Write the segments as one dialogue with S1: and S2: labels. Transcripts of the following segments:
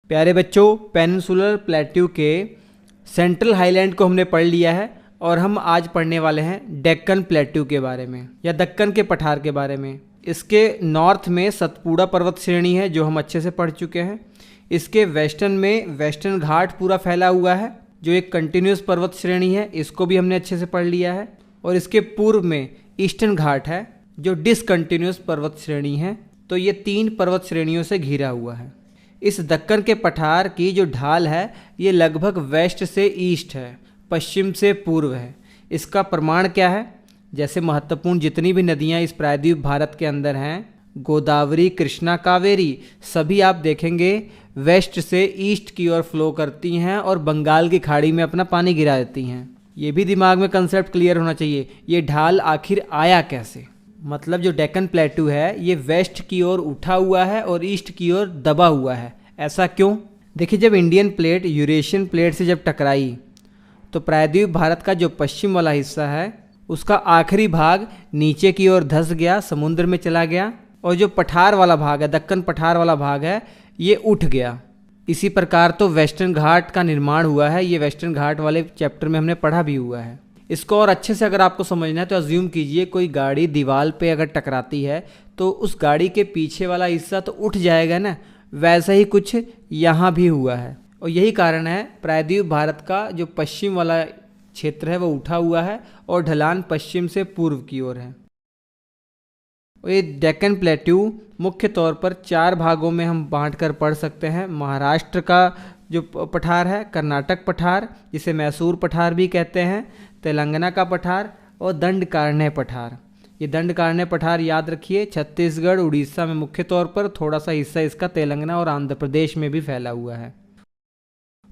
S1: प्यारे बच्चों, peninsular plateau के सेंट्रल हाईलैंड को हमने पढ़ लिया है और हम आज पढ़ने वाले हैं डेक्कन प्लेट्यू के बारे में या दक्कन के पठार के बारे में। इसके नॉर्थ में सतपुड़ा पर्वत श्रेणी है जो हम अच्छे से पढ़ चुके हैं। इसके वेस्टर्न में वेस्टर्न घाट पूरा फैला हुआ है जो एक कंटिन्यूस पर्वत श्रेणी है, इसको भी हमने अच्छे से पढ़ लिया है। और इसके पूर्व में ईस्टर्न घाट है जो डिसकंटिन्यूस पर्वत श्रेणी है। तो ये 3 पर्वत श्रेणियों से घिरा हुआ है। इस दक्कन के पठार की जो ढाल है ये लगभग वेस्ट से ईस्ट है, पश्चिम से पूर्व है। इसका प्रमाण क्या है? जैसे महत्वपूर्ण जितनी भी नदियां इस प्रायद्वीप भारत के अंदर हैं, गोदावरी, कृष्णा, कावेरी, सभी आप देखेंगे वेस्ट से ईस्ट की ओर फ्लो करती हैं और बंगाल की खाड़ी में अपना पानी गिरा देती हैं। ये भी दिमाग में कंसेप्ट क्लियर होना चाहिए, ये ढाल आखिर आया कैसे। मतलब जो डेक्कन प्लेट्यू है ये वेस्ट की ओर उठा हुआ है और ईस्ट की ओर दबा हुआ है। ऐसा क्यों? देखिए, जब इंडियन प्लेट यूरेशियन प्लेट से जब टकराई तो प्रायद्वीप भारत का जो पश्चिम वाला हिस्सा है उसका आखिरी भाग नीचे की ओर धंस गया, समुद्र में चला गया, और जो पठार वाला भाग है, दक्कन पठार वाला भाग है, ये उठ गया। इसी प्रकार तो वेस्टर्न घाट का निर्माण हुआ है। ये वेस्टर्न घाट वाले चैप्टर में हमने पढ़ा भी हुआ है। इसको और अच्छे से अगर आपको समझना है तो अज्यूम कीजिए कोई गाड़ी दीवार पे अगर टकराती है तो उस गाड़ी के पीछे वाला हिस्सा तो उठ जाएगा ना, वैसा ही कुछ यहाँ भी हुआ है। और यही कारण है प्रायद्वीप भारत का जो पश्चिम वाला क्षेत्र है वो उठा हुआ है और ढलान पश्चिम से पूर्व की ओर है। ये डेक्कन प्लेट्यू मुख्य तौर पर 4 भागों में हम बांटकर पढ़ सकते हैं। महाराष्ट्र का जो पठार है, कर्नाटक पठार जिसे मैसूर पठार भी कहते हैं, तेलंगाना का पठार और दंडकारण्य पठार। ये दंडकारण्य पठार याद रखिए, छत्तीसगढ़, उड़ीसा में मुख्य तौर पर, थोड़ा सा हिस्सा इसका तेलंगाना और आंध्र प्रदेश में भी फैला हुआ है।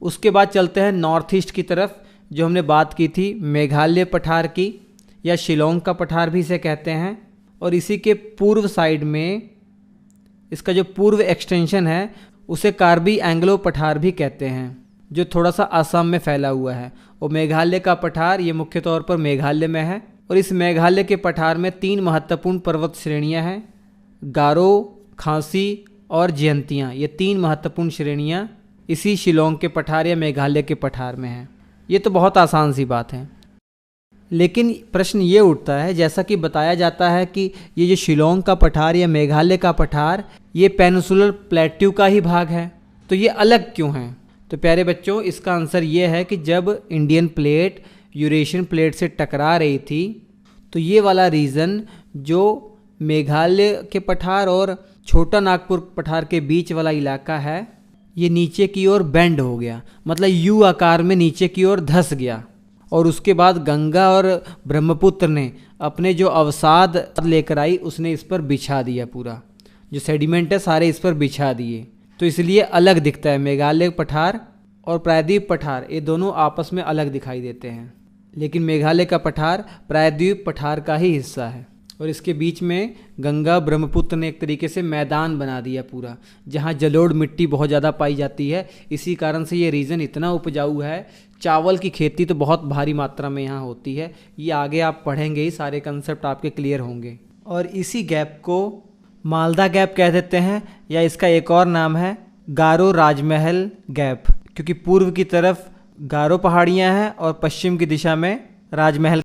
S1: उसके बाद चलते हैं नॉर्थ ईस्ट की तरफ, जो हमने बात की थी मेघालय पठार की या शिलोंग का पठार भी इसे कहते हैं। और इसी के पूर्व साइड में इसका जो पूर्व एक्सटेंशन है उसे कार्बी एंग्लो पठार भी कहते हैं, जो थोड़ा सा असम में फैला हुआ है। और मेघालय का पठार ये मुख्य तौर पर मेघालय में है। और इस मेघालय के पठार में 3 महत्वपूर्ण पर्वत श्रेणियां हैं, गारो, खासी और जयंतियाँ। ये 3 महत्वपूर्ण श्रेणियां इसी शिलोंग के पठार या मेघालय के पठार में हैं। ये तो बहुत आसान सी बात है, लेकिन प्रश्न ये उठता है, जैसा कि बताया जाता है कि ये जो शिलोंग का पठार या मेघालय का पठार ये पेनिनसुलर प्लेट्यू का ही भाग है, तो ये अलग क्यों हैं? तो प्यारे बच्चों, इसका आंसर ये है कि जब इंडियन प्लेट यूरेशियन प्लेट से टकरा रही थी तो ये वाला रीजन जो मेघालय के पठार और छोटा नागपुर पठार के बीच वाला इलाका है ये नीचे की ओर बेंड हो गया, मतलब यू आकार में नीचे की ओर धंस गया। और उसके बाद गंगा और ब्रह्मपुत्र ने अपने जो अवसाद लेकर आई उसने इस पर बिछा दिया, पूरा जो सेडिमेंट है सारे इस पर बिछा दिए। तो इसलिए अलग दिखता है। मेघालय पठार और प्रायद्वीप पठार ये दोनों आपस में अलग दिखाई देते हैं, लेकिन मेघालय का पठार प्रायद्वीप पठार का ही हिस्सा है। और इसके बीच में गंगा ब्रह्मपुत्र ने एक तरीके से मैदान बना दिया पूरा, जहाँ जलोढ़ मिट्टी बहुत ज़्यादा पाई जाती है। इसी कारण से ये रीजन इतना उपजाऊ है। चावल की खेती तो बहुत भारी मात्रा में यहाँ होती है। ये आगे आप पढ़ेंगे ही, सारे कंसेप्ट आपके क्लियर होंगे। और इसी गैप को मालदा गैप कह देते हैं, या इसका एक और नाम है गारो राजमहल गैप, क्योंकि पूर्व की तरफ गारो पहाड़ियाँ हैं और पश्चिम की दिशा में राजमहल